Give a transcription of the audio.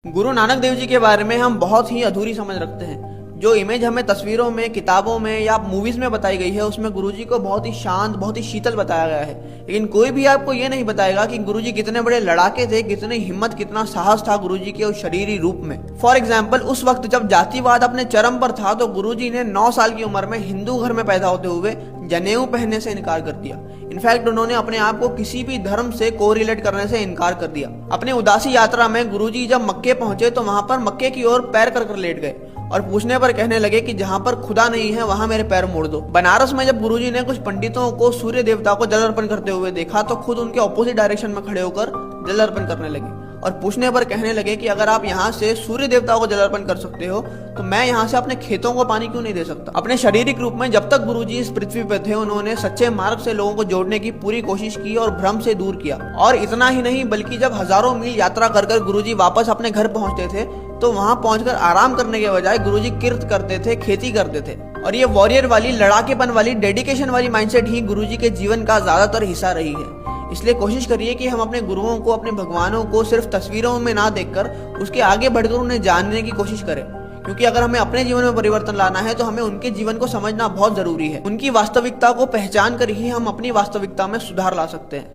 गुरु नानक देव जी के बारे में हम बहुत ही अधूरी समझ रखते हैं। जो इमेज हमें तस्वीरों में, किताबों में या मूवीज में बताई गई है, उसमें गुरुजी को बहुत ही शांत, बहुत ही शीतल बताया गया है। लेकिन कोई भी आपको ये नहीं बताएगा कि गुरुजी कितने बड़े लड़ाके थे, कितनी हिम्मत, कितना साहस था गुरुजी के उस शरीरी रूप में। फॉर एग्जाम्पल, उस वक्त जब जातिवाद अपने चरम पर था तो गुरुजी ने 9 साल की उम्र में हिंदू घर में पैदा होते हुए जनेऊ पहनने से इनकार कर दिया। इनफैक्ट उन्होंने अपने आप को किसी भी धर्म से कोरिलेट करने से इनकार कर दिया। अपने उदासी यात्रा में गुरुजी जब मक्के पहुंचे तो वहां पर मक्के की ओर पैर कर लेट गए और पूछने पर कहने लगे कि जहां पर खुदा नहीं है वहां मेरे पैर मोड़ दो। बनारस में जब गुरुजी ने कुछ पंडितों को सूर्य देवता को जल अर्पण करते हुए देखा तो खुद उनके ऑपोजिट डायरेक्शन में खड़े होकर जल अर्पण करने लगे और पूछने पर कहने लगे कि अगर आप यहाँ से सूर्य देवता को जल अर्पण कर सकते हो तो मैं यहाँ से अपने खेतों को पानी क्यों नहीं दे सकता। अपने शारीरिक रूप में जब तक गुरुजी इस पृथ्वी पे थे उन्होंने सच्चे मार्ग से लोगों को जोड़ने की पूरी कोशिश की और भ्रम से दूर किया। और इतना ही नहीं बल्कि जब हजारों मील यात्रा कर गुरुजी वापस अपने घर पहुंचते थे तो वहां पहुंचकर आराम करने के बजाय गुरुजी किर्त करते थे, खेती करते थे। और ये वॉरियर वाली, लड़ाकेपन वाली, डेडिकेशन वाली माइंडसेट ही गुरुजी के जीवन का ज्यादातर हिस्सा रही है। इसलिए कोशिश करिए कि हम अपने गुरुओं को, अपने भगवानों को सिर्फ तस्वीरों में ना देखकर उसके आगे बढ़कर उन्हें जानने की कोशिश करें। क्योंकि अगर हमें अपने जीवन में परिवर्तन लाना है तो हमें उनके जीवन को समझना बहुत जरूरी है। उनकी वास्तविकता को पहचान कर ही हम अपनी वास्तविकता में सुधार ला सकते हैं।